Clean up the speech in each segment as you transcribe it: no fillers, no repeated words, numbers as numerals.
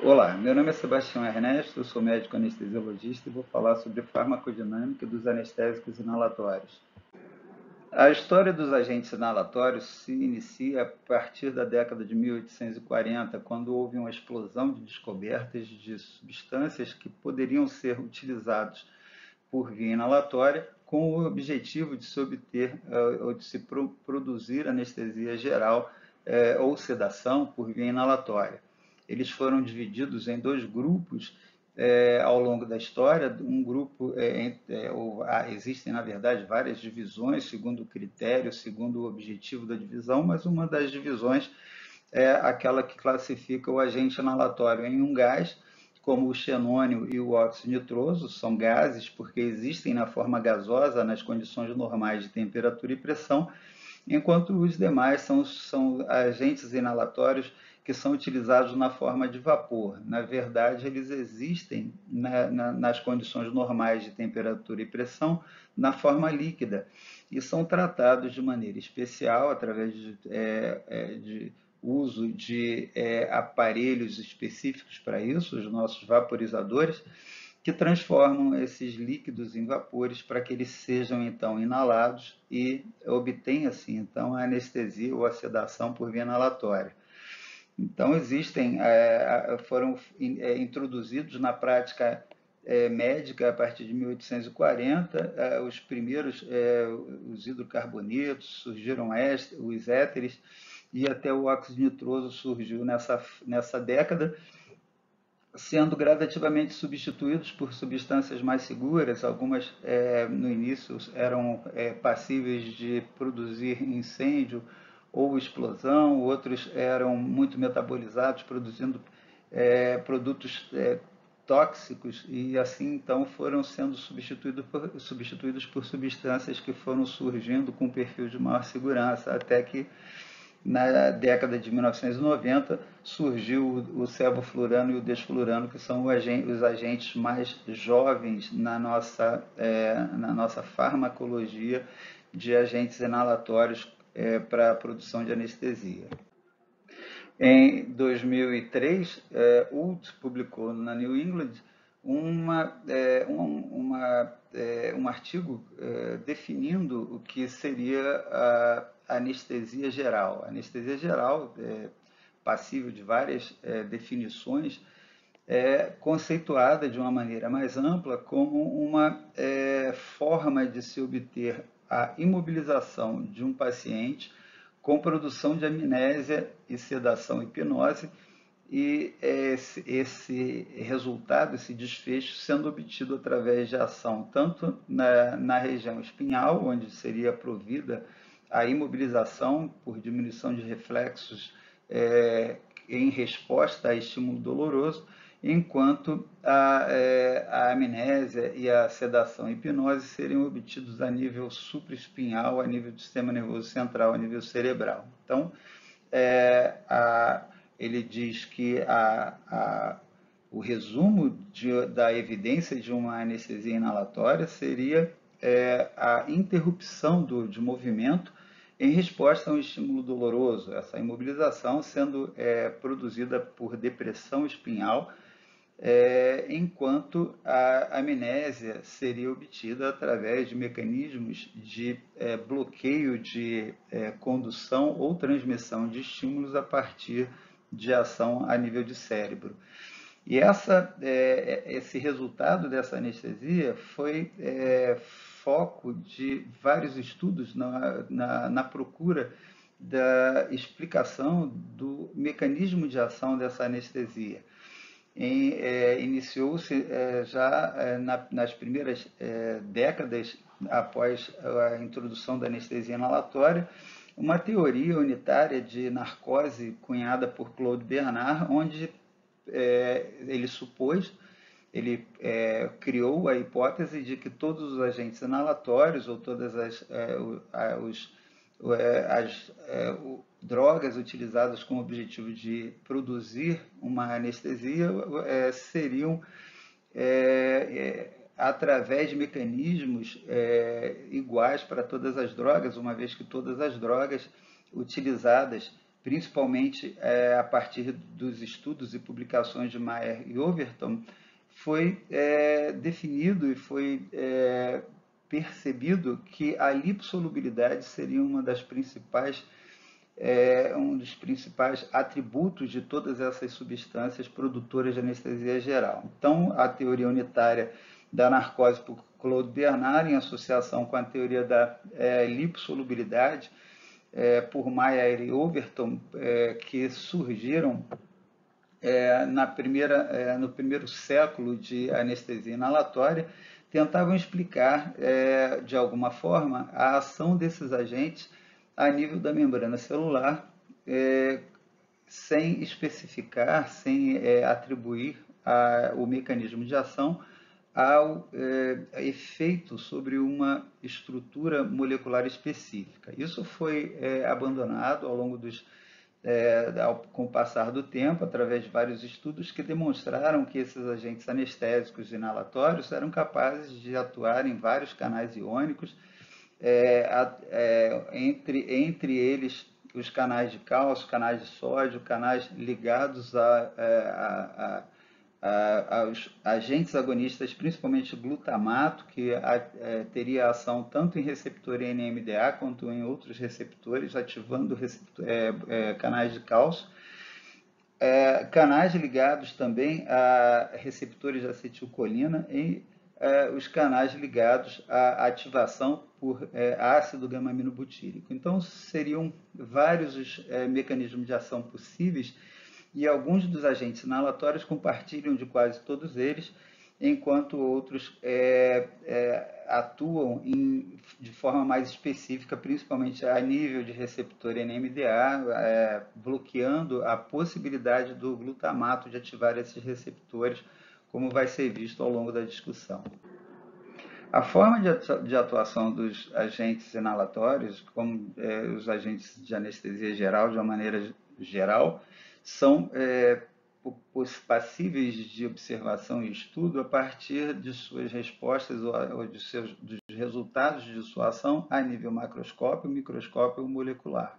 Olá, meu nome é Sebastião Ernesto, eu sou médico anestesiologista e vou falar sobre farmacodinâmica dos anestésicos inalatórios. A história dos agentes inalatórios se inicia a partir da década de 1840, quando houve uma explosão de descobertas de substâncias que poderiam ser utilizadas por via inalatória com o objetivo de se obter ou de se produzir anestesia geral ou sedação por via inalatória. Eles foram divididos em dois grupos ao longo da história. Um grupo, existem na verdade várias divisões, segundo o critério, segundo o objetivo da divisão, mas uma das divisões é aquela que classifica o agente inalatório em um gás, como o xenônio e o óxido nitroso, são gases porque existem na forma gasosa nas condições normais de temperatura e pressão, enquanto os demais são agentes inalatórios que são utilizados na forma de vapor. Na verdade, eles existem nas condições normais de temperatura e pressão na forma líquida e são tratados de maneira especial através de uso de aparelhos específicos para isso, os nossos vaporizadores, que transformam esses líquidos em vapores para que eles sejam então inalados e obtém assim então a anestesia ou a sedação por via inalatória. Então foram introduzidos na prática médica a partir de 1840, os primeiros, os hidrocarbonetos, surgiram os éteres e até o óxido nitroso surgiu nessa década, sendo gradativamente substituídos por substâncias mais seguras. Algumas no início eram passíveis de produzir incêndio ou explosão, outros eram muito metabolizados, produzindo produtos tóxicos, e assim então foram sendo substituídos por substâncias que foram surgindo com um perfil de maior segurança, até que na década de 1990 surgiu o sevoflurano e o desflurano, que são os agentes mais jovens na nossa farmacologia de agentes inalatórios para a produção de anestesia. Em 2003, Ult publicou na New England um artigo definindo o que seria a anestesia geral. A anestesia geral, passível de várias definições, é conceituada de uma maneira mais ampla como uma forma de se obter a imobilização de um paciente com produção de amnésia e sedação hipnose, e esse resultado, esse desfecho, sendo obtido através de ação tanto na região espinhal, onde seria provida a imobilização por diminuição de reflexos em resposta a estímulo doloroso, enquanto a amnésia e a sedação e hipnose seriam obtidos a nível supraespinhal, a nível do sistema nervoso central, a nível cerebral. Então, ele diz que o resumo da evidência de uma anestesia inalatória seria a interrupção de movimento em resposta a um estímulo doloroso, essa imobilização sendo produzida por depressão espinhal, enquanto a amnésia seria obtida através de mecanismos de bloqueio de condução ou transmissão de estímulos a partir de ação a nível de cérebro. E esse resultado dessa anestesia foi foco de vários estudos na procura da explicação do mecanismo de ação dessa anestesia. Iniciou-se já nas primeiras décadas após a introdução da anestesia inalatória uma teoria unitária de narcose cunhada por Claude Bernard, onde ele criou a hipótese de que todos os agentes inalatórios ou todas as drogas utilizadas com o objetivo de produzir uma anestesia seriam através de mecanismos iguais para todas as drogas, uma vez que todas as drogas utilizadas principalmente a partir dos estudos e publicações de Mayer e Overton, foi definido e foi percebido que a lipossolubilidade seria uma das principais um dos principais atributos de todas essas substâncias produtoras de anestesia geral. Então, a teoria unitária da narcose por Claude Bernard, em associação com a teoria da lipossolubilidade por Mayer e Overton, que surgiram no primeiro século de anestesia inalatória, tentavam explicar, de alguma forma, a ação desses agentes a nível da membrana celular, sem especificar, sem atribuir o mecanismo de ação ao efeito sobre uma estrutura molecular específica. Isso foi abandonado ao longo com o passar do tempo, através de vários estudos que demonstraram que esses agentes anestésicos inalatórios eram capazes de atuar em vários canais iônicos, entre eles os canais de cálcio, canais de sódio, canais ligados aos agentes agonistas, principalmente glutamato, que teria ação tanto em receptor NMDA quanto em outros receptores, ativando canais de cálcio. Canais ligados também a receptores de acetilcolina e os canais ligados à ativação por ácido gama-aminobutírico. Então, seriam vários os mecanismos de ação possíveis e alguns dos agentes inalatórios compartilham de quase todos eles, enquanto outros atuam de forma mais específica, principalmente a nível de receptor NMDA, bloqueando a possibilidade do glutamato de ativar esses receptores, como vai ser visto ao longo da discussão. A forma de atuação dos agentes inalatórios, como os agentes de anestesia geral, de uma maneira geral, são passíveis de observação e estudo a partir de suas respostas ou dos resultados de sua ação a nível macroscópico, microscópico ou molecular.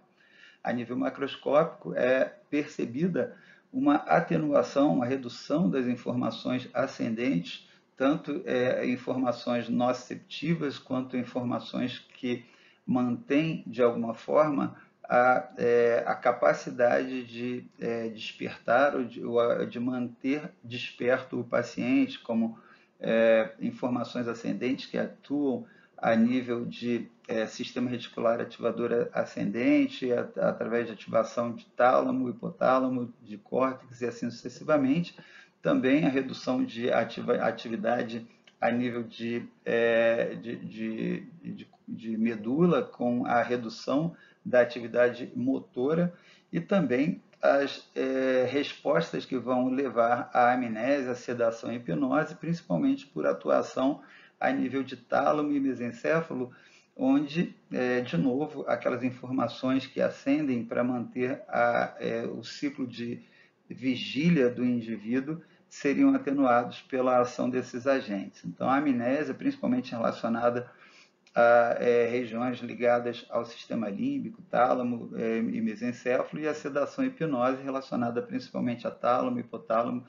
A nível macroscópico é percebida uma atenuação, uma redução das informações ascendentes, tanto informações nociceptivas quanto informações que mantêm, de alguma forma, a capacidade de despertar ou de manter desperto o paciente, como informações ascendentes que atuam a nível de sistema reticular ativador ascendente, através de ativação de tálamo, hipotálamo, de córtex e assim sucessivamente. Também a redução de atividade a nível de medula, com a redução da atividade motora e também as respostas que vão levar à amnésia, à sedação e hipnose, principalmente por atuação a nível de tálamo e mesencéfalo, onde, de novo, aquelas informações que ascendem para manter o ciclo de vigília do indivíduo seriam atenuados pela ação desses agentes. Então, a amnésia, principalmente relacionada a regiões ligadas ao sistema límbico, tálamo e mesencéfalo, e a sedação e hipnose relacionada principalmente a tálamo, hipotálamo,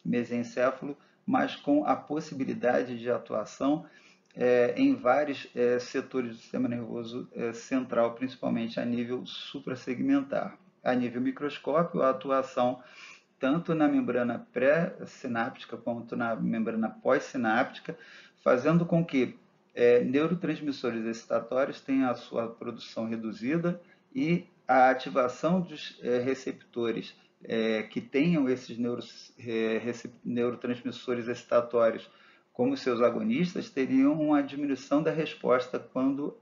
mesencéfalo, mas com a possibilidade de atuação em vários setores do sistema nervoso central, principalmente a nível suprassegmentar. A nível microscópio, a atuação tanto na membrana pré-sináptica quanto na membrana pós-sináptica, fazendo com que neurotransmissores excitatórios tenham a sua produção reduzida e a ativação dos receptores que tenham esses neurotransmissores excitatórios como seus agonistas teriam uma diminuição da resposta quando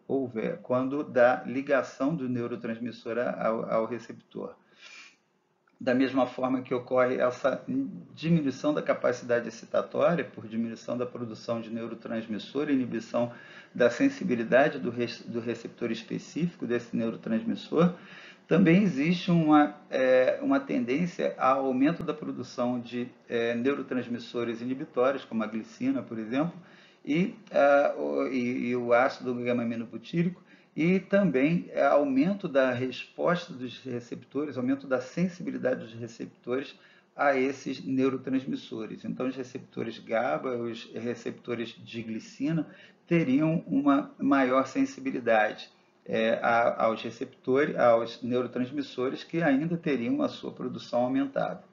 da ligação do neurotransmissor ao receptor. Da mesma forma que ocorre essa diminuição da capacidade excitatória por diminuição da produção de neurotransmissor, inibição da sensibilidade do receptor específico desse neurotransmissor, também existe uma tendência ao aumento da produção de neurotransmissores inibitórios, como a glicina, por exemplo, e o ácido gama-aminobutírico, e também aumento da resposta dos receptores, aumento da sensibilidade dos receptores a esses neurotransmissores. Então, os receptores GABA, os receptores de glicina, teriam uma maior sensibilidade aos receptores, aos neurotransmissores, que ainda teriam a sua produção aumentada.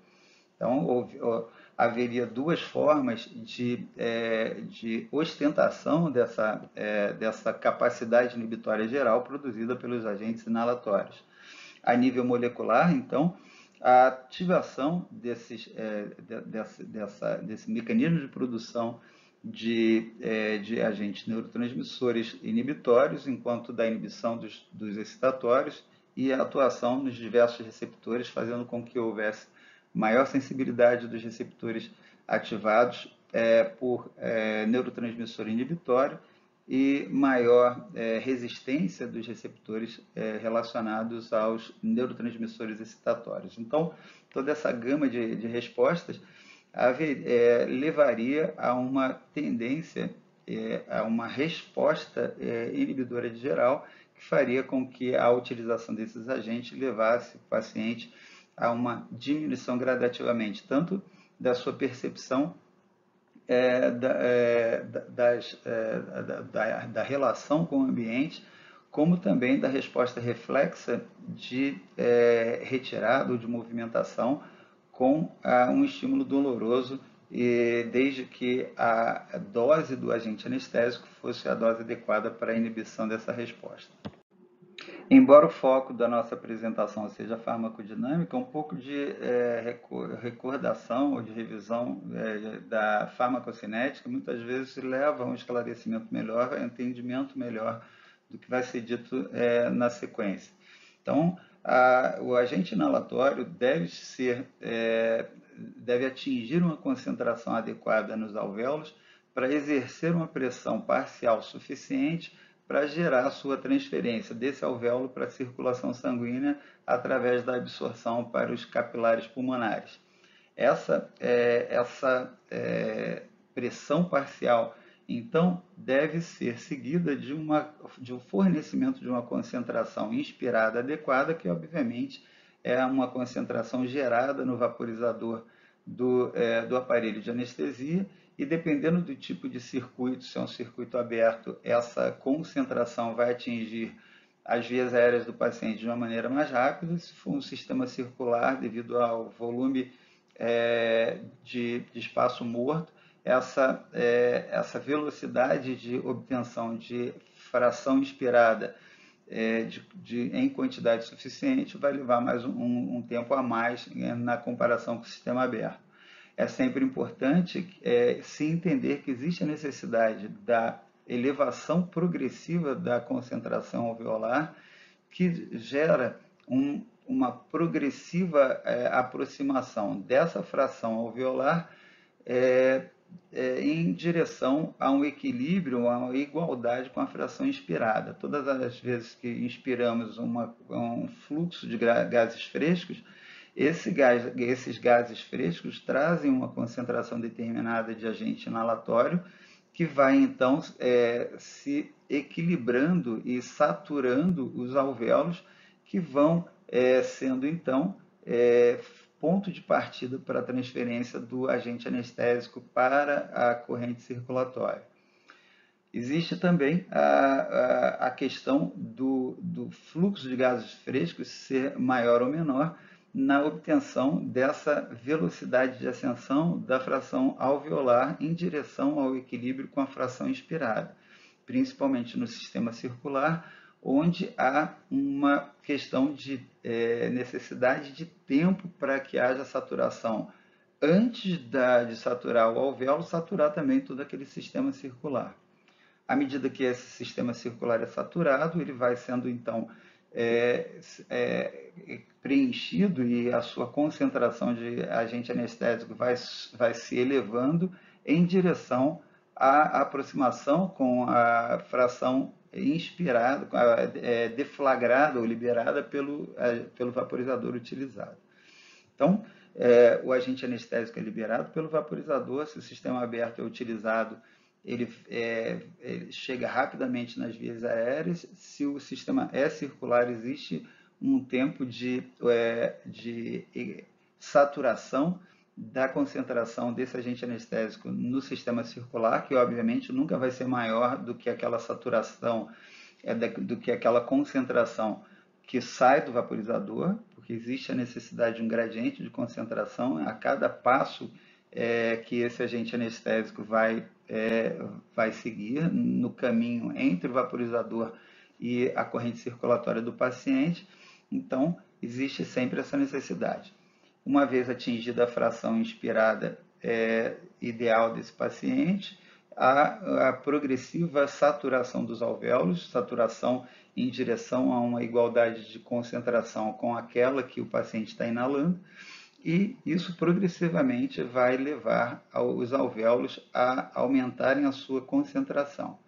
Então, haveria duas formas de ostentação dessa capacidade inibitória geral produzida pelos agentes inalatórios. A nível molecular, então, a ativação desse mecanismo de produção de agentes neurotransmissores inibitórios, enquanto da inibição dos excitatórios, e a atuação nos diversos receptores, fazendo com que houvesse maior sensibilidade dos receptores ativados por neurotransmissor inibitório e maior resistência dos receptores relacionados aos neurotransmissores excitatórios. Então, toda essa gama de respostas levaria a uma tendência, a uma resposta inibidora de geral, que faria com que a utilização desses agentes levasse o paciente a uma diminuição gradativamente, tanto da sua percepção da relação com o ambiente, como também da resposta reflexa de retirada ou de movimentação com um estímulo doloroso, desde que a dose do agente anestésico fosse a dose adequada para a inibição dessa resposta. Embora o foco da nossa apresentação seja farmacodinâmica, um pouco de recordação ou de revisão da farmacocinética muitas vezes leva a um esclarecimento melhor, a um entendimento melhor do que vai ser dito na sequência. Então, o agente inalatório deve atingir uma concentração adequada nos alvéolos para exercer uma pressão parcial suficiente para gerar a sua transferência desse alvéolo para a circulação sanguínea através da absorção para os capilares pulmonares. Essa pressão parcial, então, deve ser seguida de um fornecimento de uma concentração inspirada adequada, que obviamente é uma concentração gerada no vaporizador do aparelho de anestesia, e dependendo do tipo de circuito, se é um circuito aberto, essa concentração vai atingir as vias aéreas do paciente de uma maneira mais rápida. Se for um sistema circular, devido ao volume de espaço morto, essa velocidade de obtenção de fração inspirada em quantidade suficiente vai levar mais um tempo a mais na comparação com o sistema aberto. É sempre importante se entender que existe a necessidade da elevação progressiva da concentração alveolar, que gera uma progressiva aproximação dessa fração alveolar em direção a um equilíbrio, a uma igualdade com a fração inspirada. Todas as vezes que inspiramos um fluxo de gases frescos, esses gases frescos trazem uma concentração determinada de agente inalatório, que vai então se equilibrando e saturando os alvéolos, que vão sendo então ponto de partida para a transferência do agente anestésico para a corrente circulatória. Existe também a questão do fluxo de gases frescos ser maior ou menor na obtenção dessa velocidade de ascensão da fração alveolar em direção ao equilíbrio com a fração inspirada, principalmente no sistema circular, onde há uma questão de necessidade de tempo para que haja saturação. Antes de saturar o alvéolo, saturar também todo aquele sistema circular. À medida que esse sistema circular é saturado, ele vai sendo, então, preenchido, e a sua concentração de agente anestésico vai se elevando em direção à aproximação com a fração inspirada, deflagrada ou liberada pelo vaporizador utilizado. Então, o agente anestésico é liberado pelo vaporizador. Se o sistema aberto é utilizado, ele chega rapidamente nas vias aéreas. Se o sistema é circular, existe um tempo de saturação da concentração desse agente anestésico no sistema circular, que obviamente nunca vai ser maior do que aquela saturação, do que aquela concentração que sai do vaporizador, porque existe a necessidade de um gradiente de concentração a cada passo que esse agente anestésico vai seguir no caminho entre o vaporizador e a corrente circulatória do paciente. Então, existe sempre essa necessidade. Uma vez atingida a fração inspirada ideal desse paciente, a progressiva saturação dos alvéolos, saturação em direção a uma igualdade de concentração com aquela que o paciente está inalando, e isso progressivamente vai levar os alvéolos a aumentarem a sua concentração.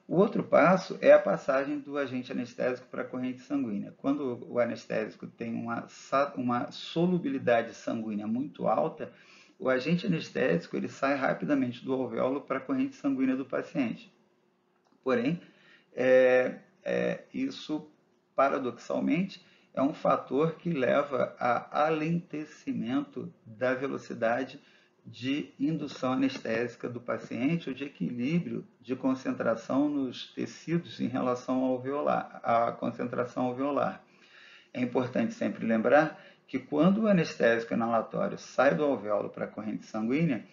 O outro passo é a passagem do agente anestésico para a corrente sanguínea. Quando o anestésico tem uma solubilidade sanguínea muito alta, o agente anestésico ele sai rapidamente do alvéolo para a corrente sanguínea do paciente. Porém, isso, paradoxalmente, é um fator que leva a alentecimento da velocidade de indução anestésica do paciente ou de equilíbrio de concentração nos tecidos em relação ao alveolar, à concentração alveolar. É importante sempre lembrar que quando o anestésico inalatório sai do alvéolo para a corrente sanguínea,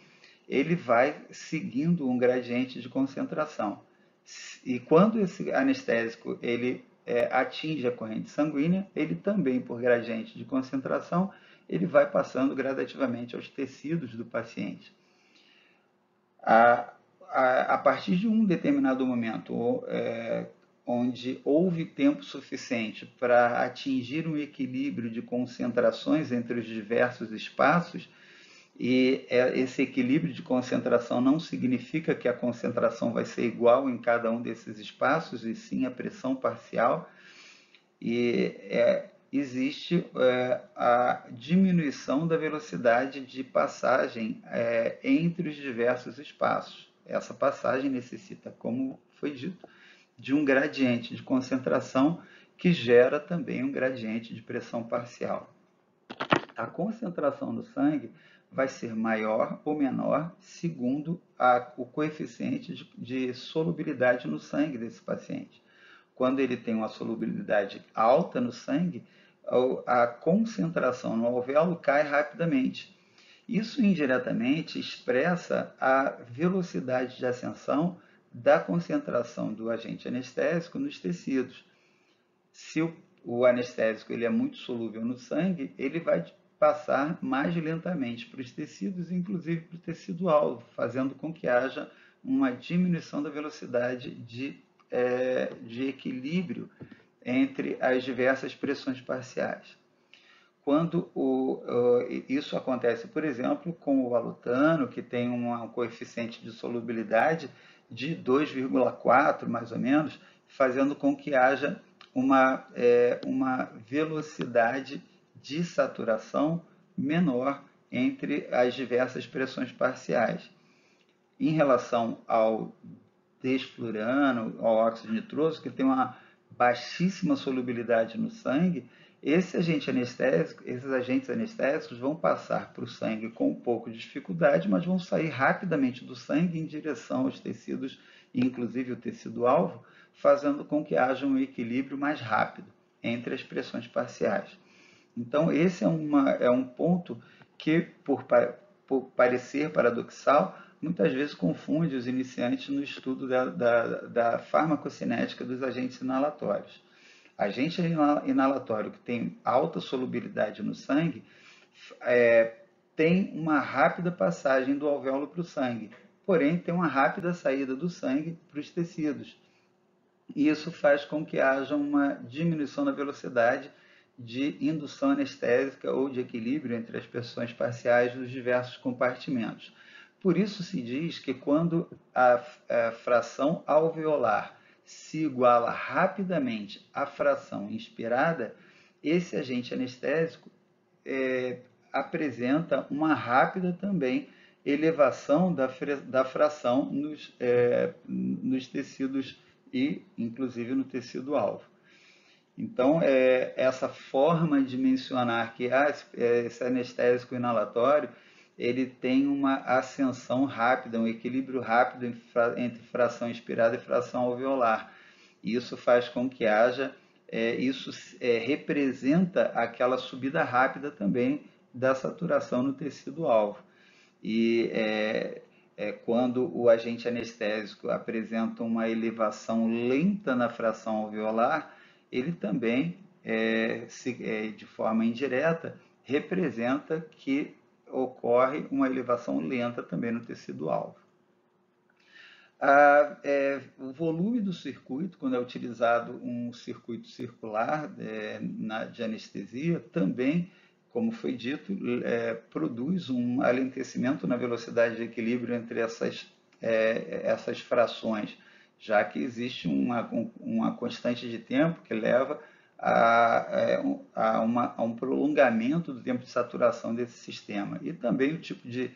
ele vai seguindo um gradiente de concentração. E quando esse anestésico ele atinge a corrente sanguínea, ele também, por gradiente de concentração, ele vai passando gradativamente aos tecidos do paciente. A partir de um determinado momento, onde houve tempo suficiente para atingir um equilíbrio de concentrações entre os diversos espaços, e esse equilíbrio de concentração não significa que a concentração vai ser igual em cada um desses espaços, e sim a pressão parcial. E existe a diminuição da velocidade de passagem entre os diversos espaços. Essa passagem necessita, como foi dito, de um gradiente de concentração que gera também um gradiente de pressão parcial. A concentração no sangue vai ser maior ou menor segundo o coeficiente de solubilidade no sangue desse paciente. Quando ele tem uma solubilidade alta no sangue, a concentração no alvéolo cai rapidamente. Isso indiretamente expressa a velocidade de ascensão da concentração do agente anestésico nos tecidos. Se o anestésico ele é muito solúvel no sangue, ele vai passar mais lentamente para os tecidos, inclusive para o tecido alvo, fazendo com que haja uma diminuição da velocidade de equilíbrio entre as diversas pressões parciais. Quando isso acontece, por exemplo, com o alutano, que tem um coeficiente de solubilidade de 2,4, mais ou menos, fazendo com que haja uma velocidade de saturação menor entre as diversas pressões parciais. Em relação ao desflurano, ao óxido nitroso, que tem uma baixíssima solubilidade no sangue, esses agentes anestésicos vão passar para o sangue com um pouco de dificuldade, mas vão sair rapidamente do sangue em direção aos tecidos, inclusive o tecido-alvo, fazendo com que haja um equilíbrio mais rápido entre as pressões parciais. Então, esse é um ponto que, por parecer paradoxal, muitas vezes confunde os iniciantes no estudo da farmacocinética dos agentes inalatórios. Agente inalatório que tem alta solubilidade no sangue tem uma rápida passagem do alvéolo para o sangue, porém tem uma rápida saída do sangue para os tecidos. E isso faz com que haja uma diminuição na velocidade de indução anestésica ou de equilíbrio entre as pressões parciais dos diversos compartimentos. Por isso se diz que quando a fração alveolar se iguala rapidamente à fração inspirada, esse agente anestésico apresenta uma rápida também elevação da fração nos tecidos e, inclusive, no tecido-alvo. Então, essa forma de mencionar que esse anestésico inalatório ele tem uma ascensão rápida, um equilíbrio rápido entre fração inspirada e fração alveolar. Isso faz com que isso representa aquela subida rápida também da saturação no tecido-alvo. E quando o agente anestésico apresenta uma elevação lenta na fração alveolar, ele também, de forma indireta, representa que ocorre uma elevação lenta também no tecido-alvo. O volume do circuito, quando é utilizado um circuito circular de anestesia, também, como foi dito, produz um alentecimento na velocidade de equilíbrio entre essas frações, já que existe uma constante de tempo que leva a um prolongamento do tempo de saturação desse sistema. E também o tipo de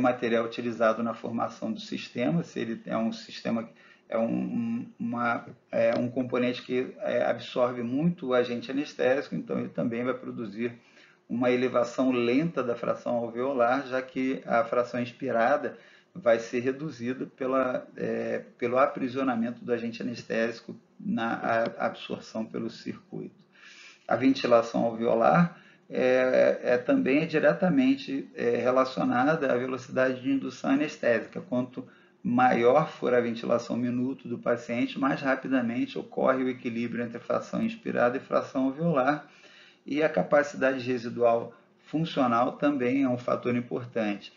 material utilizado na formação do sistema, se ele é um sistema, um componente que absorve muito o agente anestésico, então ele também vai produzir uma elevação lenta da fração alveolar, já que a fração inspirada vai ser reduzida pelo aprisionamento do agente anestésico na absorção pelo circuito. A ventilação alveolar também é diretamente relacionada à velocidade de indução anestésica. Quanto maior for a ventilação minuto do paciente, mais rapidamente ocorre o equilíbrio entre fração inspirada e fração alveolar, e a capacidade residual funcional também é um fator importante.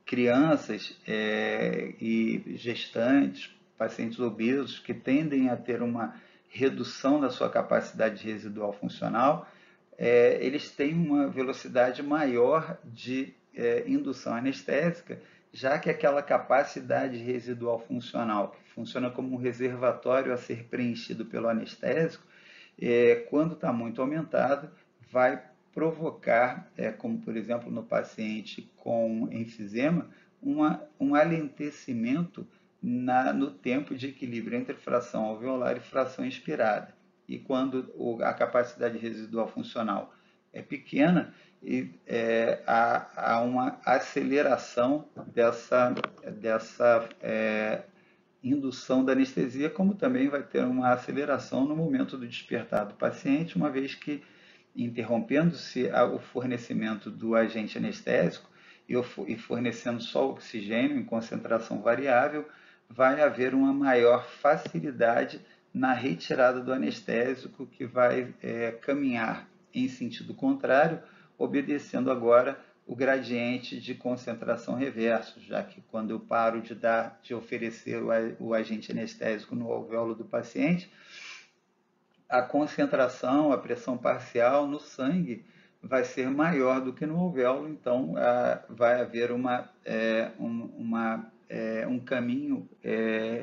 Crianças e gestantes, pacientes obesos que tendem a ter uma redução da sua capacidade residual funcional, eles têm uma velocidade maior de indução anestésica, já que aquela capacidade residual funcional, que funciona como um reservatório a ser preenchido pelo anestésico, quando está muito aumentado, vai provocar, como por exemplo no paciente com enfisema, um alentecimento no tempo de equilíbrio entre fração alveolar e fração inspirada. E quando a capacidade residual funcional é pequena, há uma aceleração dessa indução da anestesia, como também vai ter uma aceleração no momento do despertar do paciente, uma vez que, interrompendo-se o fornecimento do agente anestésico e fornecendo só oxigênio em concentração variável, vai haver uma maior facilidade na retirada do anestésico, que vai caminhar em sentido contrário, obedecendo agora o gradiente de concentração reverso, já que quando eu paro de oferecer o agente anestésico no alvéolo do paciente, a concentração, a pressão parcial no sangue vai ser maior do que no alvéolo, então vai haver um caminho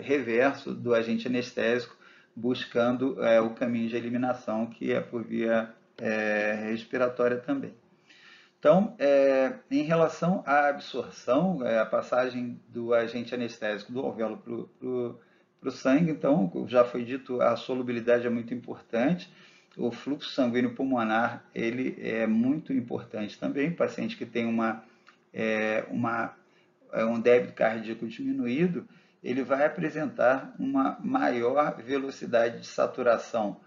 reverso do agente anestésico, buscando o caminho de eliminação, que é por via respiratória também. Então, em relação à absorção, a passagem do agente anestésico do alvéolo para o sangue, então, já foi dito, a solubilidade é muito importante. O fluxo sanguíneo pulmonar ele é muito importante também. O paciente que tem um débito cardíaco diminuído, ele vai apresentar uma maior velocidade de saturação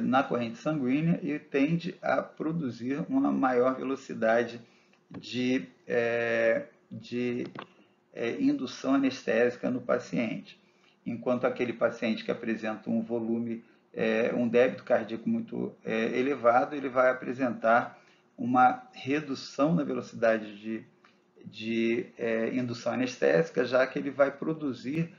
na corrente sanguínea e tende a produzir uma maior velocidade de indução anestésica no paciente. Enquanto aquele paciente que apresenta um volume, um débito cardíaco muito elevado, ele vai apresentar uma redução na velocidade de indução anestésica, já que ele vai produzir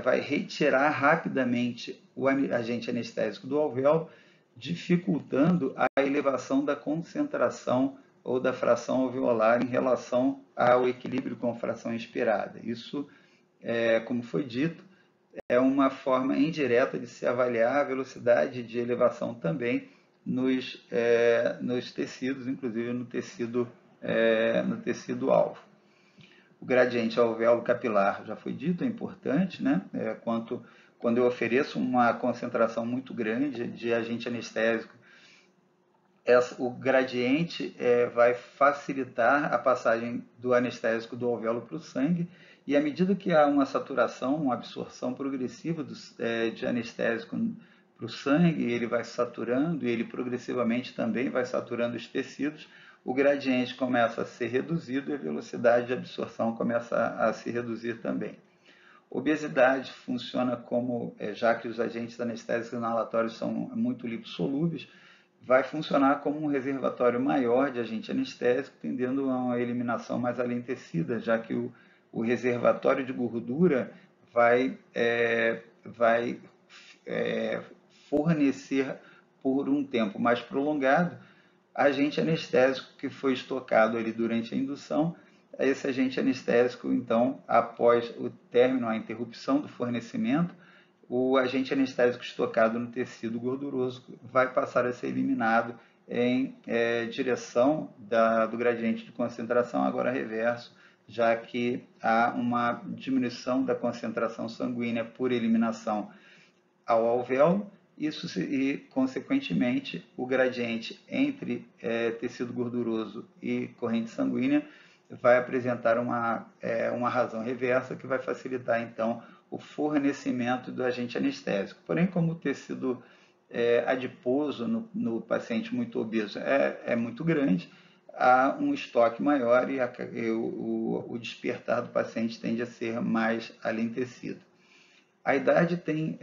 vai retirar rapidamente o agente anestésico do alvéolo, dificultando a elevação da concentração ou da fração alveolar em relação ao equilíbrio com a fração inspirada. Isso, como foi dito, é uma forma indireta de se avaliar a velocidade de elevação também nos tecidos, inclusive no tecido-alvo. O gradiente alvéolo capilar, já foi dito, é importante, né? Quando eu ofereço uma concentração muito grande de agente anestésico, o gradiente vai facilitar a passagem do anestésico do alvéolo para o sangue, e à medida que há uma saturação, uma absorção progressiva de anestésico para o sangue, ele vai saturando e ele progressivamente também vai saturando os tecidos, o gradiente começa a ser reduzido e a velocidade de absorção começa a se reduzir também. Obesidade funciona como, já que os agentes anestésicos inalatórios são muito lipossolúveis, vai funcionar como um reservatório maior de agente anestésico, tendendo a uma eliminação mais alentecida, já que o reservatório de gordura vai fornecer por um tempo mais prolongado agente anestésico que foi estocado ali durante a indução. Esse agente anestésico, então, após o término, a interrupção do fornecimento, o agente anestésico estocado no tecido gorduroso vai passar a ser eliminado em direção do gradiente de concentração, agora reverso, já que há uma diminuição da concentração sanguínea por eliminação ao alvéolo, e, consequentemente, o gradiente entre tecido gorduroso e corrente sanguínea vai apresentar uma razão reversa que vai facilitar, então, o fornecimento do agente anestésico. Porém, como o tecido adiposo no paciente muito obeso é muito grande, há um estoque maior e o despertar do paciente tende a ser mais alentecido. A idade tem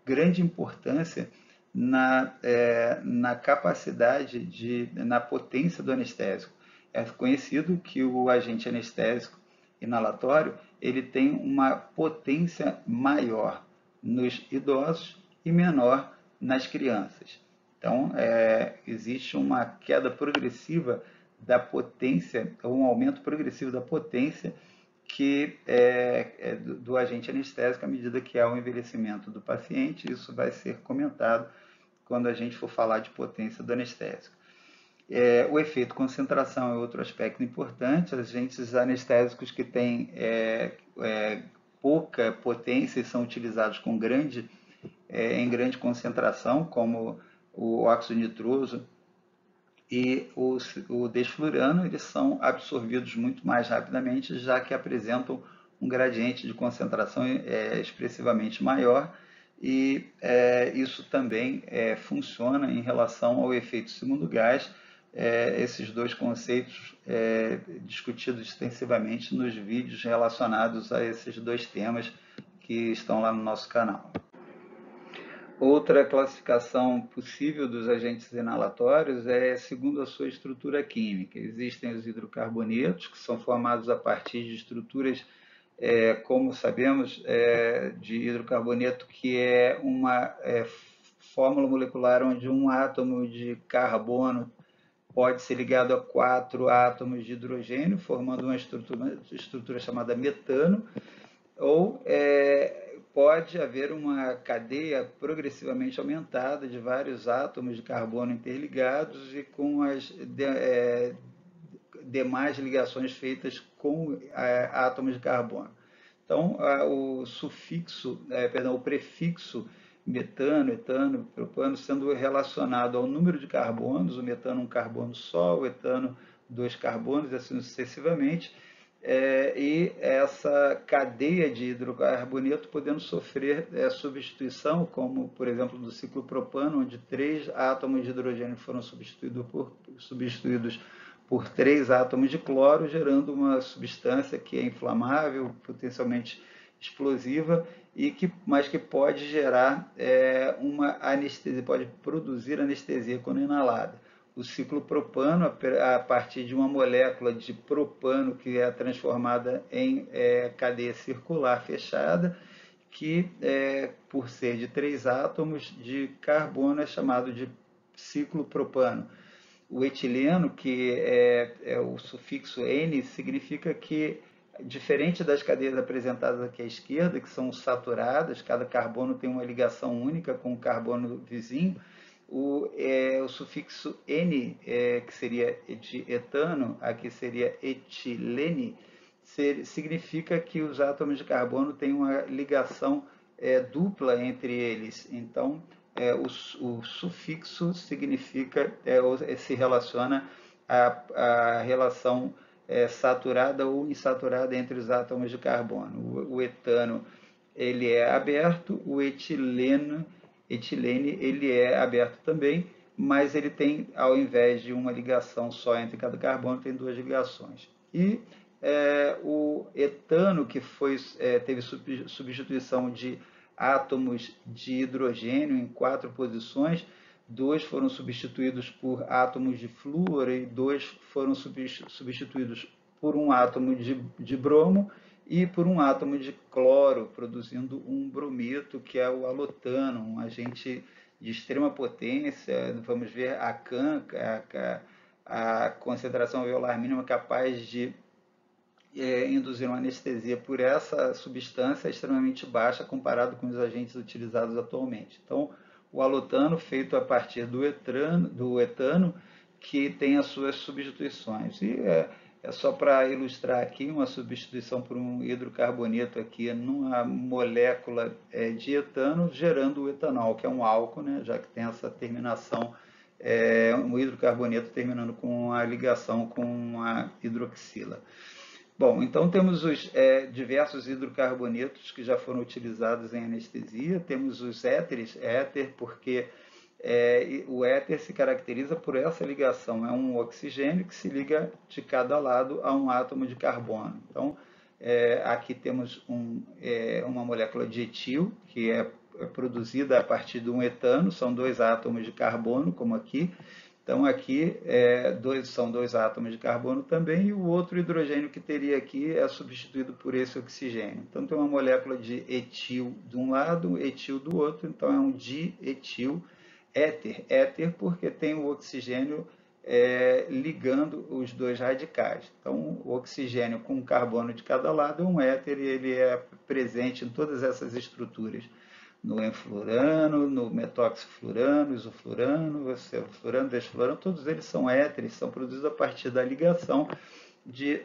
grande importância na capacidade, na potência do anestésico. É conhecido que o agente anestésico inalatório ele tem uma potência maior nos idosos e menor nas crianças. Então, existe uma queda progressiva da potência, um aumento progressivo da potência do agente anestésico à medida que há o envelhecimento do paciente. Isso vai ser comentado quando a gente for falar de potência do anestésico. O efeito concentração é outro aspecto importante. Agentes anestésicos que têm pouca potência e são utilizados em grande concentração, como o óxido nitroso e o desflurano, eles são absorvidos muito mais rapidamente, já que apresentam um gradiente de concentração expressivamente maior, e isso também funciona em relação ao efeito segundo gás. Esses dois conceitos discutidos extensivamente nos vídeos relacionados a esses dois temas que estão lá no nosso canal. Outra classificação possível dos agentes inalatórios é segundo a sua estrutura química. Existem os hidrocarbonetos, que são formados a partir de estruturas, como sabemos, de hidrocarboneto, que é uma fórmula molecular onde um átomo de carbono pode ser ligado a 4 átomos de hidrogênio, formando uma estrutura chamada metano, ou pode haver uma cadeia progressivamente aumentada de vários átomos de carbono interligados e com as demais ligações feitas com átomos de carbono. Então, o prefixo metano, etano, propano, sendo relacionado ao número de carbonos, o metano um carbono só, o etano 2 carbonos, e assim sucessivamente, e essa cadeia de hidrocarboneto podendo sofrer substituição, como, por exemplo, do ciclopropano, onde 3 átomos de hidrogênio foram substituídos por 3 átomos de cloro, gerando uma substância que é inflamável, potencialmente explosiva, mas que pode gerar uma anestesia, pode produzir anestesia quando inalada. O ciclopropano, a partir de uma molécula de propano que é transformada em cadeia circular fechada, que, por ser de 3 átomos de carbono, é chamado de ciclopropano. O etileno, que é o sufixo N, significa que, diferente das cadeias apresentadas aqui à esquerda, que são saturadas, cada carbono tem uma ligação única com o carbono vizinho, O sufixo N, que seria de etano, aqui seria etilene, significa que os átomos de carbono têm uma ligação dupla entre eles. Então, o sufixo significa, se relaciona à relação saturada ou insaturada entre os átomos de carbono. O etano ele é aberto, o etilene ele é aberto também, mas ele tem, ao invés de uma ligação só entre cada carbono, tem duas ligações. E o etano, que teve substituição de átomos de hidrogênio em 4 posições, 2 foram substituídos por átomos de flúor e 2 foram substituídos por um átomo de bromo e por um átomo de cloro, produzindo um bromito, que é o halotano, um agente de extrema potência. Vamos ver a CAN, a concentração alveolar mínima capaz de induzir uma anestesia por essa substância é extremamente baixa comparado com os agentes utilizados atualmente. Então, o halotano, feito a partir do etano, que tem as suas substituições. E é só para ilustrar aqui uma substituição por um hidrocarboneto aqui numa molécula de etano, gerando o etanol, que é um álcool, né, já que tem essa terminação, um hidrocarboneto terminando com a ligação com a hidroxila. Bom, então temos os diversos hidrocarbonetos que já foram utilizados em anestesia, temos os éteres, éter, porque o éter se caracteriza por essa ligação, é um oxigênio que se liga de cada lado a um átomo de carbono. Então, aqui temos uma molécula de etil, que é produzida a partir de um etano, são 2 átomos de carbono, como aqui. Então, aqui são 2 átomos de carbono também, e o outro hidrogênio que teria aqui é substituído por esse oxigênio. Então, tem uma molécula de etil de um lado, etil do outro, então é um dietil éter. Éter porque tem o oxigênio ligando os 2 radicais. Então, o oxigênio com carbono de cada lado é um éter e ele é presente em todas essas estruturas. No enfluorano, no metoxifluorano, isofluorano, cefluorano, desfluorano, todos eles são éteres, são produzidos a partir da ligação de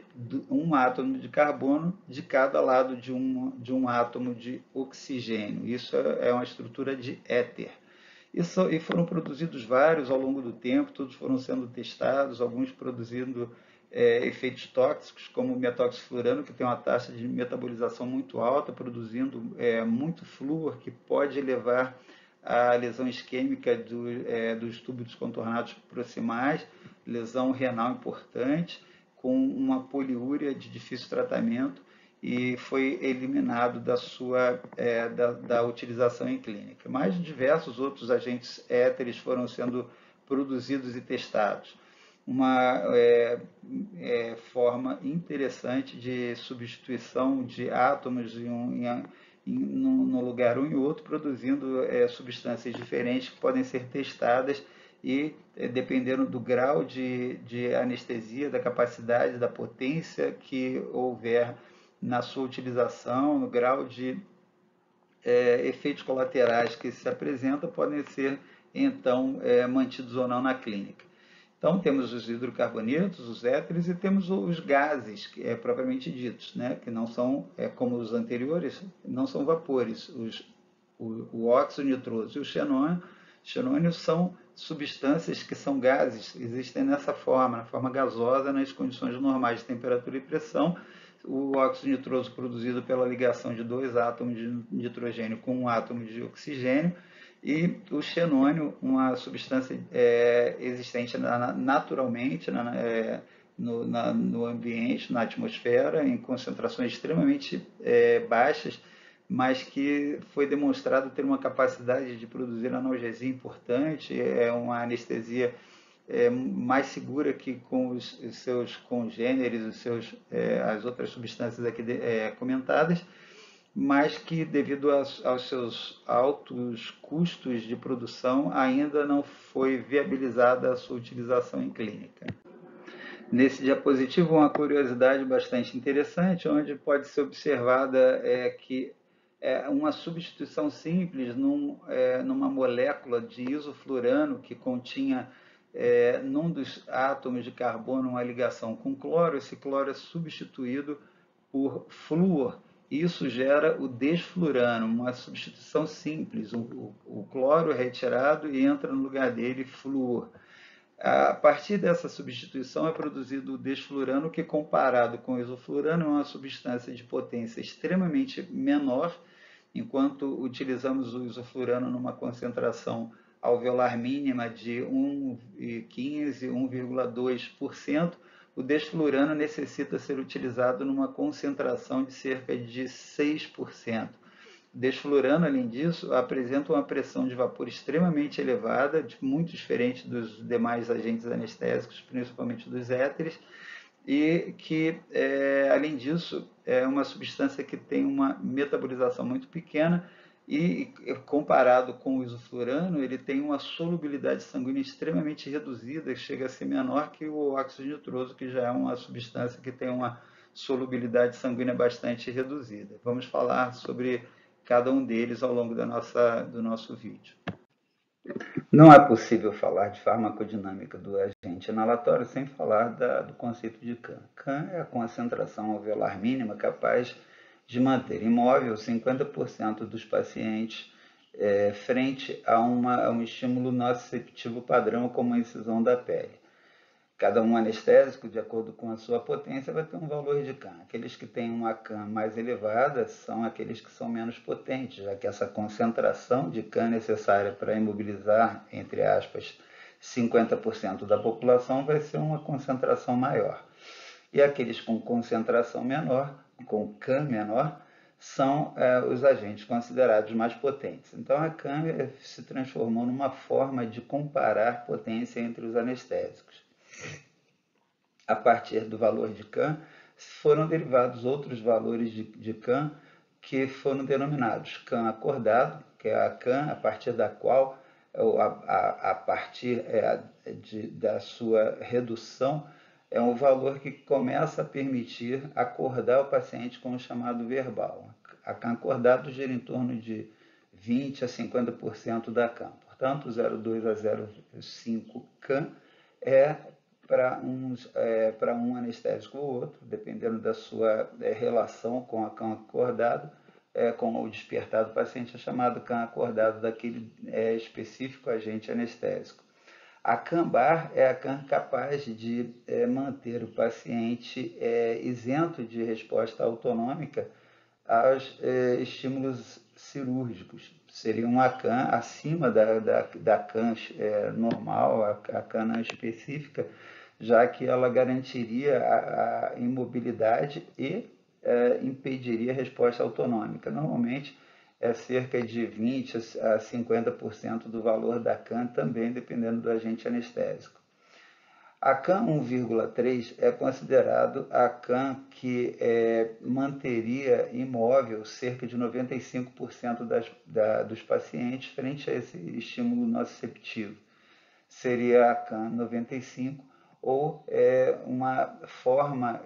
um átomo de carbono de cada lado de um átomo de oxigênio. Isso é uma estrutura de éter. E foram produzidos vários ao longo do tempo, todos foram sendo testados, alguns produzindo efeitos tóxicos, como o metoxifluorano, que tem uma taxa de metabolização muito alta, produzindo muito flúor, que pode levar à lesão isquêmica dos túbulos contornados proximais, lesão renal importante, com uma poliúria de difícil tratamento, e foi eliminado da utilização em clínica. Mas diversos outros agentes éteres foram sendo produzidos e testados. Uma forma interessante de substituição de átomos num lugar um e outro, produzindo substâncias diferentes que podem ser testadas e, dependendo do grau de anestesia, da capacidade, da potência que houver na sua utilização, no grau de efeitos colaterais que se apresentam, podem ser, então, mantidos ou não na clínica. Então, temos os hidrocarbonetos, os éteres, e temos os gases, propriamente ditos, né, que não são, como os anteriores, não são vapores. O óxido nitroso e o xenônio são substâncias que são gases, existem nessa forma, na forma gasosa, nas condições normais de temperatura e pressão. O óxido nitroso produzido pela ligação de 2 átomos de nitrogênio com um átomo de oxigênio, e o xenônio, uma substância existente naturalmente no ambiente, na atmosfera, em concentrações extremamente baixas, mas que foi demonstrado ter uma capacidade de produzir analgesia importante, é uma anestesia mais segura que com os seus congêneres, as outras substâncias aqui comentadas, mas que, devido aos seus altos custos de produção, ainda não foi viabilizada a sua utilização em clínica. Nesse diapositivo, uma curiosidade bastante interessante, onde pode ser observada que uma substituição simples numa molécula de isoflurano que continha num dos átomos de carbono uma ligação com cloro. Esse cloro é substituído por flúor. Isso gera o desflurano, uma substituição simples. O cloro é retirado e entra no lugar dele flúor. A partir dessa substituição é produzido o desflurano, que comparado com o isoflurano é uma substância de potência extremamente menor. Enquanto utilizamos o isoflurano numa concentração alveolar mínima de 1,15, 1,2%, o desflurano necessita ser utilizado numa concentração de cerca de 6%. O desflurano, além disso, apresenta uma pressão de vapor extremamente elevada, muito diferente dos demais agentes anestésicos, principalmente dos éteres, e que, além disso, é uma substância que tem uma metabolização muito pequena e, comparado com o isoflurano, ele tem uma solubilidade sanguínea extremamente reduzida, chega a ser menor que o óxido nitroso, que já é uma substância que tem uma solubilidade sanguínea bastante reduzida. Vamos falar sobre cada um deles ao longo do nosso vídeo. Não é possível falar de farmacodinâmica do agente inalatório sem falar do conceito de CAM. CAM é a concentração alveolar mínima capaz de manter imóvel 50% dos pacientes frente a um estímulo nociceptivo padrão, como a incisão da pele. Cada um anestésico, de acordo com a sua potência, vai ter um valor de CAM. Aqueles que têm uma CAM mais elevada são aqueles que são menos potentes, já que essa concentração de CAM necessária para imobilizar, entre aspas, 50% da população vai ser uma concentração maior. E aqueles com concentração menor, com CAM menor, são os agentes considerados mais potentes. Então a CAM se transformou numa forma de comparar potência entre os anestésicos. A partir do valor de CAM, foram derivados outros valores de CAM que foram denominados CAM acordado, que é a CAM a partir da qual, a partir da sua redução, é um valor que começa a permitir acordar o paciente com o chamado verbal. A CAM acordado gira em torno de 20% a 50% da CAM. Portanto, 0,2 a 0,5 CAM é para um anestésico ou outro, dependendo da sua relação com a CAM acordado, com o despertar do paciente, é chamado CAM acordado daquele específico agente anestésico. A CAM-BAR é a CAM capaz de manter o paciente isento de resposta autonômica aos estímulos cirúrgicos. Seria uma CAM acima da CAM normal, a CAM não específica, já que ela garantiria a imobilidade e impediria a resposta autonômica. Normalmente é cerca de 20% a 50% do valor da CAM, também dependendo do agente anestésico. A CAM 1,3 é considerado a CAM que manteria imóvel cerca de 95% dos pacientes frente a esse estímulo nociceptivo. Seria a CAM 95, ou uma forma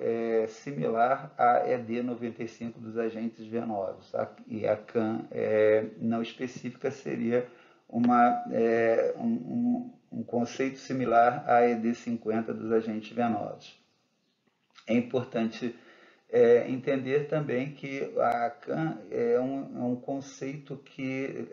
similar à ED95 dos agentes venosos. E a CAM não específica seria um conceito similar à ED50 dos agentes venosos. É importante entender também que a CAM é um conceito que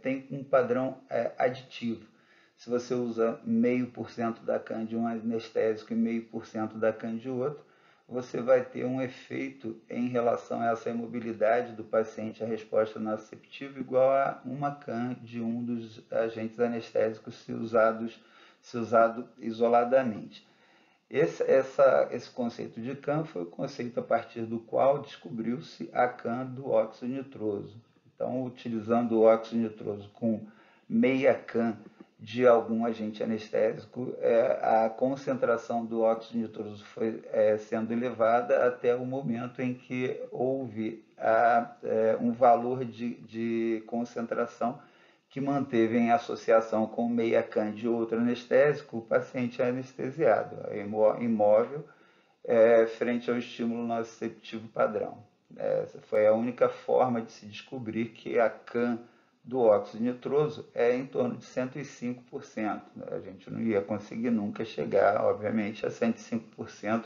tem um padrão aditivo. Se você usa 0,5% da CAM de um anestésico e 0,5% da CAM de outro, você vai ter um efeito em relação a essa imobilidade do paciente, a resposta nociceptiva, igual a uma CAM de um dos agentes anestésicos se usado isoladamente. Esse conceito de CAM foi o conceito a partir do qual descobriu-se a CAM do óxido nitroso. Então, utilizando o óxido nitroso com meia CAM de algum agente anestésico, a concentração do óxido nitroso foi sendo elevada até o momento em que houve um valor de concentração que manteve em associação com meia CAM de outro anestésico o paciente anestesiado, imóvel, frente ao estímulo nociceptivo padrão. Foi a única forma de se descobrir que a CAM do óxido nitroso é em torno de 105%. A gente não ia conseguir nunca chegar, obviamente, a 105%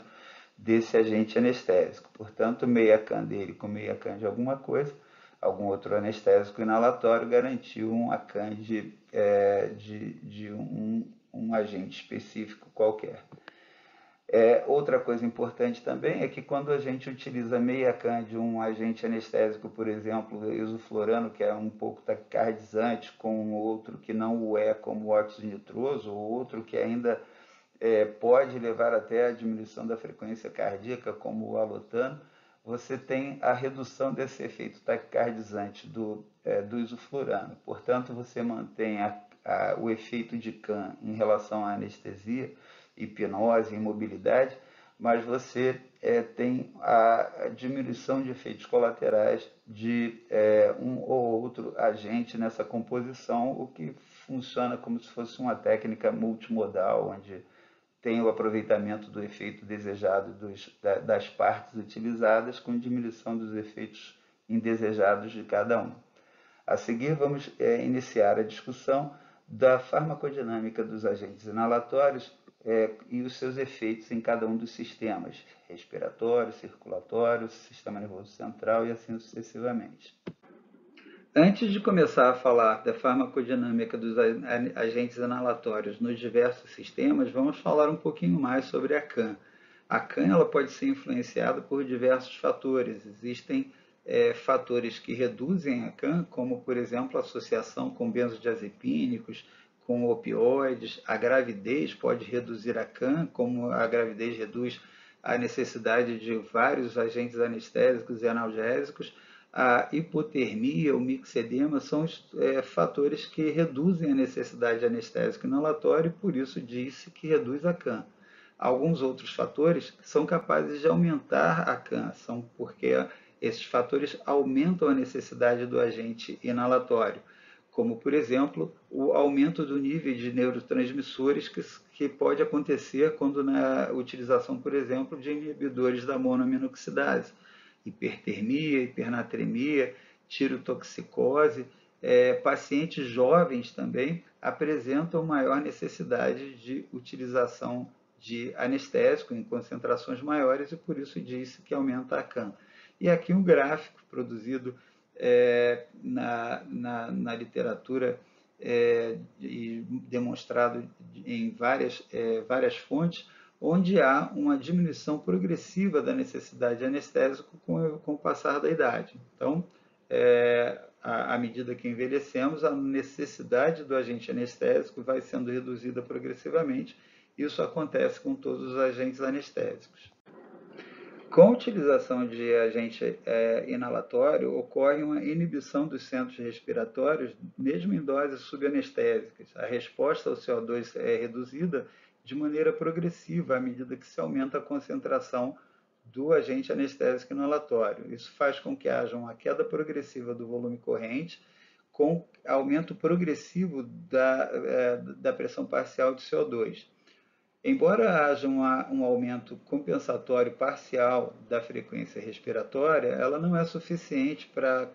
desse agente anestésico. Portanto, meia CAM dele com meia CAM de alguma coisa, algum outro anestésico inalatório garantiu uma CAM de um agente específico qualquer. Outra coisa importante também é que quando a gente utiliza meia CAM de um agente anestésico, por exemplo, isoflurano, que é um pouco taquicardizante, com outro que não o é, como o óxido nitroso, ou outro que ainda pode levar até a diminuição da frequência cardíaca, como o alotano, você tem a redução desse efeito taquicardizante do isoflurano. Portanto, você mantém o efeito de CAM em relação à anestesia, hipnose, imobilidade, mas você tem a diminuição de efeitos colaterais de um ou outro agente nessa composição, o que funciona como se fosse uma técnica multimodal, onde tem o aproveitamento do efeito desejado das partes utilizadas com diminuição dos efeitos indesejados de cada um. A seguir, vamos iniciar a discussão da farmacodinâmica dos agentes inalatórios e os seus efeitos em cada um dos sistemas, respiratório, circulatório, sistema nervoso central e assim sucessivamente. Antes de começar a falar da farmacodinâmica dos agentes inalatórios nos diversos sistemas, vamos falar um pouquinho mais sobre a CAM. A CAM ela pode ser influenciada por diversos fatores. Existem fatores que reduzem a CAM, como, por exemplo, a associação com benzodiazepínicos, com opioides. A gravidez pode reduzir a CAM, como a gravidez reduz a necessidade de vários agentes anestésicos e analgésicos. A hipotermia, o mixedema, são fatores que reduzem a necessidade de anestésico inalatório e por isso disse que reduz a CAM. Alguns outros fatores são capazes de aumentar a CAM, são porque esses fatores aumentam a necessidade do agente inalatório, como, por exemplo, o aumento do nível de neurotransmissores que pode acontecer quando na utilização, por exemplo, de inibidores da monoaminoxidase. Hipertermia, hipernatremia, tirotoxicose. Pacientes jovens também apresentam maior necessidade de utilização de anestésico em concentrações maiores e por isso disse que aumenta a CAM. E aqui um gráfico produzido na literatura e demonstrado em várias fontes, onde há uma diminuição progressiva da necessidade de anestésico com o passar da idade. Então, à medida que envelhecemos, a necessidade do agente anestésico vai sendo reduzida progressivamente. Isso acontece com todos os agentes anestésicos. Com a utilização de agente inalatório, ocorre uma inibição dos centros respiratórios, mesmo em doses subanestésicas. A resposta ao CO2 é reduzida de maneira progressiva à medida que se aumenta a concentração do agente anestésico inalatório. Isso faz com que haja uma queda progressiva do volume corrente, com aumento progressivo da pressão parcial de CO2. Embora haja um aumento compensatório parcial da frequência respiratória, ela não é suficiente para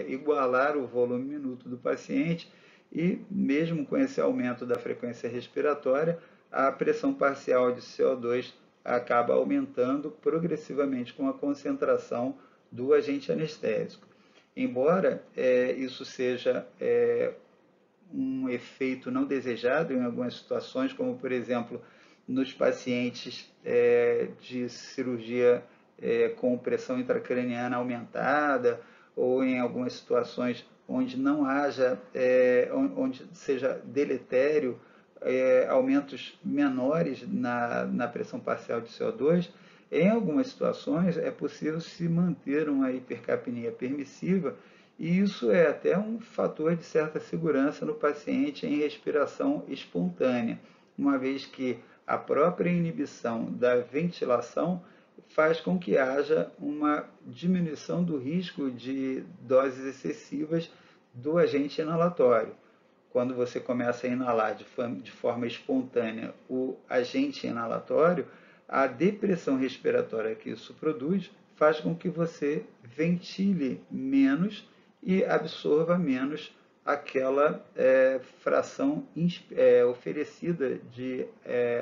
igualar o volume minuto do paciente e, mesmo com esse aumento da frequência respiratória, a pressão parcial de CO2 acaba aumentando progressivamente com a concentração do agente anestésico. Embora isso seja um efeito não desejado em algumas situações, como, por exemplo, nos pacientes de cirurgia com pressão intracraniana aumentada ou em algumas situações onde não haja, onde seja deletério aumentos menores na pressão parcial de CO2, em algumas situações é possível se manter uma hipercapnia permissiva e isso é até um fator de certa segurança no paciente em respiração espontânea, uma vez que a própria inibição da ventilação faz com que haja uma diminuição do risco de doses excessivas do agente inalatório. Quando você começa a inalar de forma espontânea o agente inalatório, a depressão respiratória que isso produz faz com que você ventile menos e absorva menos aquela fração oferecida de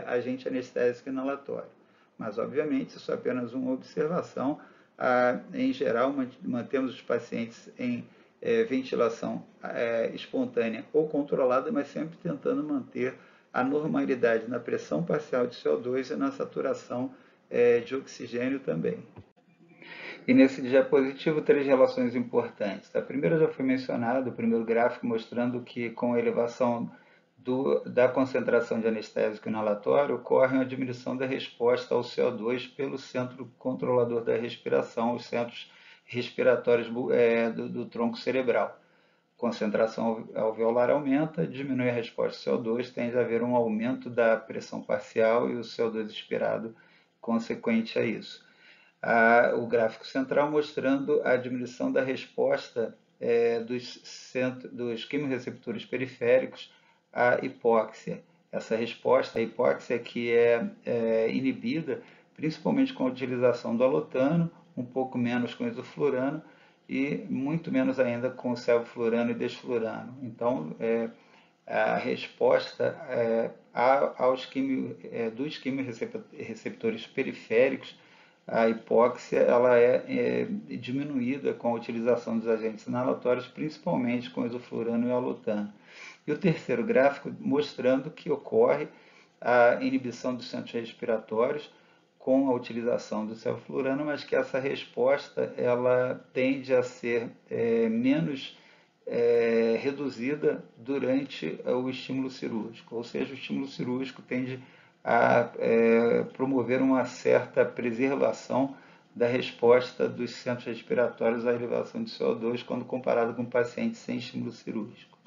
agente anestésico inalatório. Mas, obviamente, isso é apenas uma observação. Em geral, mantemos os pacientes em ventilação espontânea ou controlada, mas sempre tentando manter a normalidade na pressão parcial de CO2 e na saturação de oxigênio também. E nesse diapositivo, três relações importantes. A primeira já foi mencionada, o primeiro gráfico mostrando que com a elevação da concentração de anestésico inalatório, ocorre uma diminuição da resposta ao CO2 pelo centro controlador da respiração, os centros respiratórios do tronco cerebral. Concentração alveolar aumenta, diminui a resposta ao CO2, tende a haver um aumento da pressão parcial e o CO2 expirado consequente a isso. O gráfico central mostrando a diminuição da resposta dos quimiorreceptores periféricos à hipóxia. Essa resposta à hipóxia que é inibida principalmente com a utilização do alotano, um pouco menos com o isoflurano e muito menos ainda com o sevoflurano e desflurano. Então, a resposta dos quimiorreceptores periféricos, a hipóxia ela é diminuída com a utilização dos agentes inalatórios, principalmente com o isoflurano e o alotano. E o terceiro gráfico mostrando que ocorre a inibição dos centros respiratórios com a utilização do sevoflurano, mas que essa resposta ela tende a ser menos reduzida durante o estímulo cirúrgico, ou seja, o estímulo cirúrgico tende a promover uma certa preservação da resposta dos centros respiratórios à elevação de CO2 quando comparado com pacientes sem estímulo cirúrgico.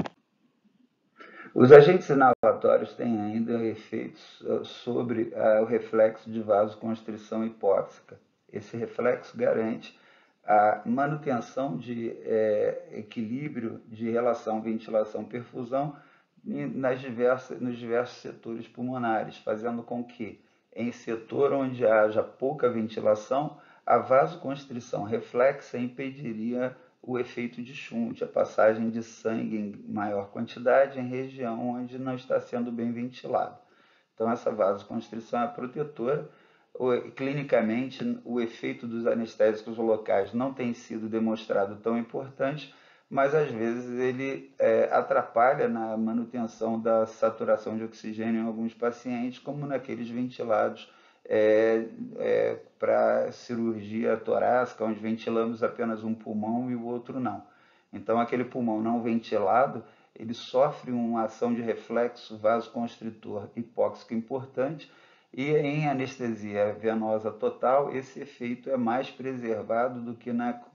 Os agentes inalatórios têm ainda efeitos sobre o reflexo de vasoconstrição hipóxica. Esse reflexo garante a manutenção de equilíbrio de relação ventilação-perfusão nos diversos setores pulmonares, fazendo com que, em setor onde haja pouca ventilação, a vasoconstrição reflexa impediria o efeito de shunt, a passagem de sangue em maior quantidade em região onde não está sendo bem ventilado. Então, essa vasoconstrição é protetora. Clinicamente, o efeito dos anestésicos locais não tem sido demonstrado tão importante, mas às vezes ele atrapalha na manutenção da saturação de oxigênio em alguns pacientes, como naqueles ventilados para cirurgia torácica, onde ventilamos apenas um pulmão e o outro não. Então, aquele pulmão não ventilado, ele sofre uma ação de reflexo vasoconstritor hipóxico importante, e em anestesia venosa total, esse efeito é mais preservado do que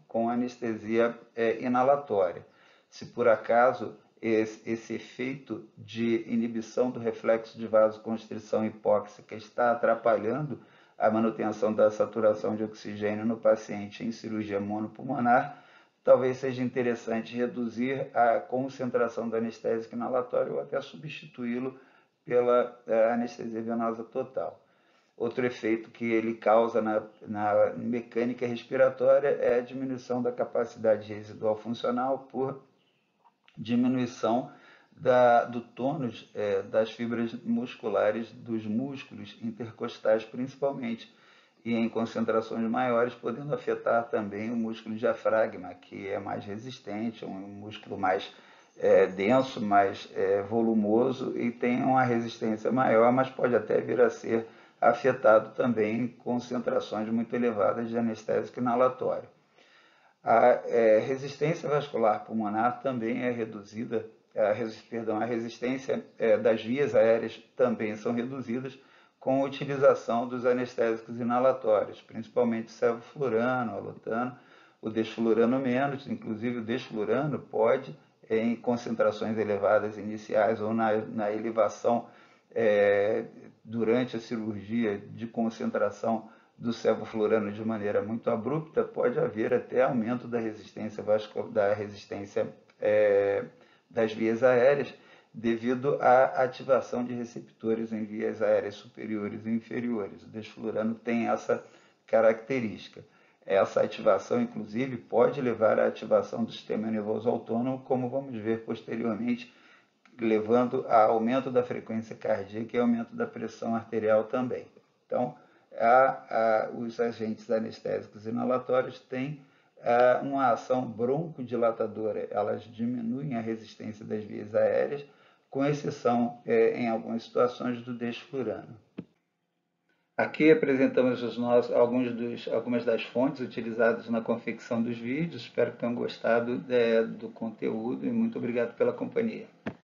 com anestesia inalatória. Se por acaso esse efeito de inibição do reflexo de vasoconstrição hipóxica está atrapalhando a manutenção da saturação de oxigênio no paciente em cirurgia monopulmonar, talvez seja interessante reduzir a concentração do anestésico inalatório ou até substituí-lo pela anestesia venosa total. Outro efeito que ele causa na mecânica respiratória é a diminuição da capacidade residual funcional por diminuição do tônus das fibras musculares dos músculos intercostais, principalmente, e em concentrações maiores, podendo afetar também o músculo diafragma, que é mais resistente, um músculo mais denso, mais volumoso e tem uma resistência maior, mas pode até vir a ser afetado também em concentrações muito elevadas de anestésico inalatório. A resistência vascular pulmonar também é reduzida, a resistência das vias aéreas também são reduzidas com a utilização dos anestésicos inalatórios, principalmente o sevoflurano, o alotano, o desflurano menos, inclusive o desflurano pode, em concentrações elevadas iniciais ou na elevação durante a cirurgia de concentração do sevoflurano de maneira muito abrupta, pode haver até aumento da resistência das vias aéreas devido à ativação de receptores em vias aéreas superiores e inferiores. O desflurano tem essa característica. Essa ativação, inclusive, pode levar à ativação do sistema nervoso autônomo, como vamos ver posteriormente, levando a aumento da frequência cardíaca e aumento da pressão arterial também. Então, os agentes anestésicos inalatórios têm uma ação broncodilatadora, elas diminuem a resistência das vias aéreas, com exceção, em algumas situações, do desflurano. Aqui apresentamos algumas das fontes utilizadas na confecção dos vídeos. Espero que tenham gostado do conteúdo e muito obrigado pela companhia.